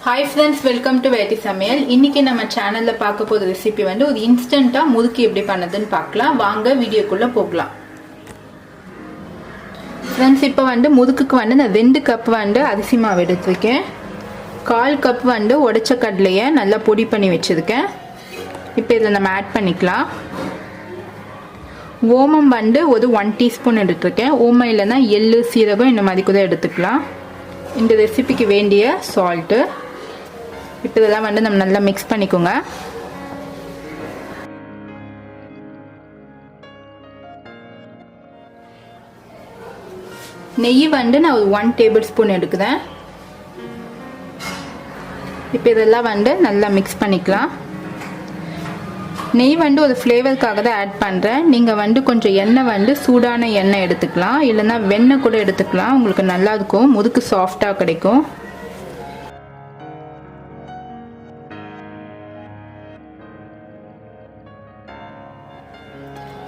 Hi friends, welcome to Diwali Samayal. இன்னைக்கு நம்ம சேனல்ல பார்க்க போற ரெசிபி வந்து ஒரு இன்ஸ்டன்ட்டா முறுக்கு எப்படி பண்ணதுன்னு பார்க்கலாம். வாங்க வீடியோக்குள்ள போகலாம். Friends, இப்போ வந்து முறுக்குக்கு வந்து நான் 2 கப் வந்து அரிசி மாவு எடுத்துர்க்கேன். 1/4 கப் வந்து உடைச்ச கடலையை நல்லா பொடி பண்ணி வச்சிருக்கேன். இப்போ இத நம்ம ஆட் பண்ணிக்கலாம். ஓமம் வந்து ஒரு 1 டீஸ்பூன் எடுத்துர்க்கேன். ஓமம் இல்லனா எள்ளு சீரகம் இந்த மாதிரி கூட எடுத்துக்கலாம். இந்த ரெசிபிக்கு வேண்டிய salt. இப்போ இதெல்லாம் வந்து நம்ம நல்லா mix பண்ணிக்கோங்க. நெய் வந்து நான் ஒரு 1 டேபிள்ஸ்பூன் எடுக்கிறேன். இப்போ இதெல்லாம் வந்து நல்லா mix பண்ணிக்கலாம். நெய் வந்து ஒரு ஃப்ளேவர்க்காக தான் ஆட் பண்றேன். நீங்க வந்து கொஞ்சம் எண்ணெய் வந்து சூடான எண்ணெய் எடுத்துக்கலாம். இல்லனா வெண்ணெய் கூட எடுத்துக்கலாம். உங்களுக்கு நல்லா இருக்கும். முறுக்கு சாஃப்ட்டா கிடைக்கும்.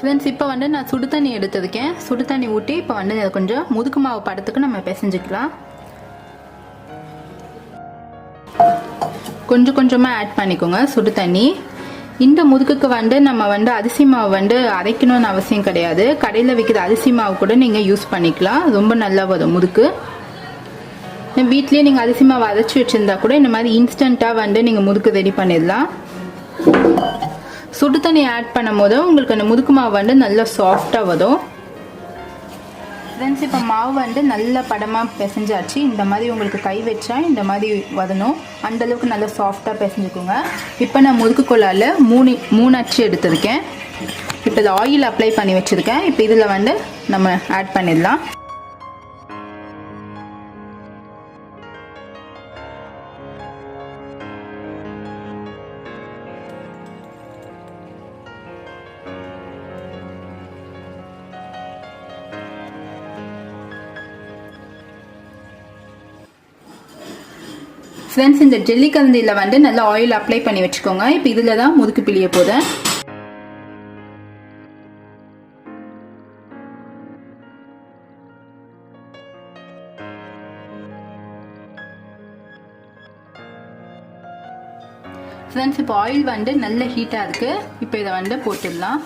ஃப்ரெண்ட்ஸ், இப்போ வந்து நான் சுடு தண்ணி எடுத்துருக்கேன். சுடு தண்ணி ஊற்றி இப்போ வந்து கொஞ்சம் முறுக்கு மாவு படத்துக்கு நம்ம பிசைஞ்சிக்கலாம். கொஞ்சம் கொஞ்சமாக ஆட் பண்ணிக்கோங்க சுடு தண்ணி. இந்த முறுக்குக்கு வந்து நம்ம வந்து அரிசி மாவு வந்து அரைக்கணும்னு அவசியம் கிடையாது. கடையில் விற்கிற அரிசி மாவு கூட நீங்கள் யூஸ் பண்ணிக்கலாம். ரொம்ப நல்லா வரும் முறுக்கு. வீட்லேயே நீங்கள் அரிசி மாவு அரைச்சி வச்சுருந்தா கூட இந்த மாதிரி இன்ஸ்டண்ட்டாக வந்து நீங்கள் முறுக்கு ரெடி பண்ணிடலாம். சுடு தண்ணி ஆட் பண்ணும்போது உங்களுக்கு அந்த முறுக்கு மாவு வந்து நல்லா சாஃப்டாக வரும். ஃப்ரெண்ட்ஸ், இப்போ மாவு வந்து நல்ல படமாக பிசைஞ்சாச்சு. இந்த மாதிரி உங்களுக்கு கை வச்சா இந்த மாதிரி வரணும். அந்தளவுக்கு நல்லா சாஃப்டாக பிசைஞ்சுக்கோங்க. இப்போ நான் முறுக்கு குழாயில் மூணு அச்சு எடுத்திருக்கேன். இப்போ இதை ஆயில் அப்ளை பண்ணி வச்சுருக்கேன். இப்போ இதில் வந்து நம்ம ஆட் பண்ணிடலாம். ஃப்ரெண்ட்ஸ், இந்த ஜெல்லி கரண்டியில் வந்து நல்லா ஆயில் அப்ளை பண்ணி வச்சுக்கோங்க. இப்போ இதில் தான் முறுக்கு பிழிய போகிறேன். ஃப்ரெண்ட்ஸ், இப்போ ஆயில் வந்து நல்ல ஹீட்டாக இருக்குது. இப்போ இதை வந்து போட்டுடலாம்.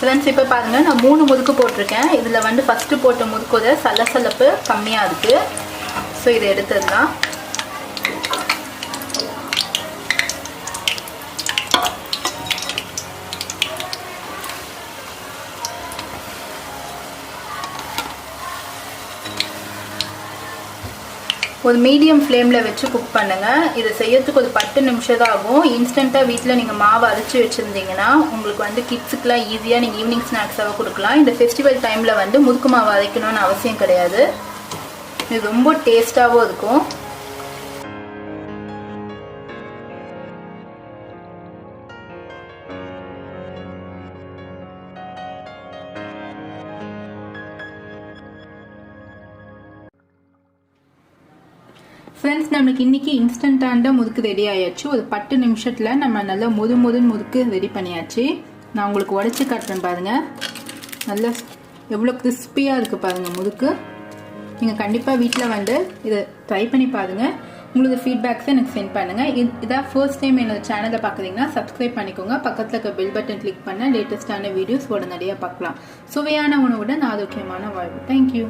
ஃப்ரெண்ட்ஸ், இப்போ பாருங்கள், நான் 3 முறுக்கு போட்டிருக்கேன். இதில் வந்து ஃபஸ்ட்டு போட்ட முறுக்கோட சலசலப்பு கம்மியாக இருக்குது. ஸோ இதை எடுத்துடலாம். ஒரு மீடியம் ஃப்ளேமில் வச்சு குக் பண்ணுங்கள். இதை செய்யறதுக்கு ஒரு 10 நிமிஷம் தான் ஆகும். இன்ஸ்டண்ட்டாக வீட்டில் நீங்கள் மாவு அரைச்சி வச்சுருந்தீங்கன்னா உங்களுக்கு வந்து கிட்ஸுக்கெலாம் ஈஸியாக நீங்கள் ஈவினிங் ஸ்நாக்ஸாக கொடுக்கலாம். இந்த ஃபெஸ்டிவல் டைமில் வந்து முறுக்கு மாவு அரைக்கணும்னு அவசியம் கிடையாது. இது ரொம்ப டேஸ்ட்டாகவும் இருக்கும். ஃப்ரெண்ட்ஸ், நம்மளுக்கு இன்றைக்கி இன்ஸ்டண்ட்டான முறுக்கு ரெடி ஆயாச்சு. ஒரு 10 நிமிஷத்தில் நம்ம நல்லா முறுன்னு முறுக்கு ரெடி பண்ணியாச்சு. நான் உங்களுக்கு உடச்சி காட்டுறேன் பாருங்கள். நல்லா எவ்வளோ கிறிஸ்பியாக இருக்குது பாருங்கள் முறுக்கு. நீங்கள் கண்டிப்பாக வீட்டில் வந்து இதை ட்ரை பண்ணி பாருங்கள். உங்களுக்கு ஃபீட்பேக்ஸை எனக்கு சென்ட் பண்ணுங்கள். இதான் ஃபர்ஸ்ட் டைம் என்னோட சேனலை பார்க்குறீங்கன்னா சப்ஸ்கிரைப் பண்ணிக்கோங்க. பக்கத்தில் இருக்க பெல் பட்டன் கிளிக் பண்ண லேட்டஸ்டான வீடியோஸ் உடனடியாக பார்க்கலாம். சுவையான உணவுடன் ஆரோக்கியமான வாழ்வு. தேங்க்யூ.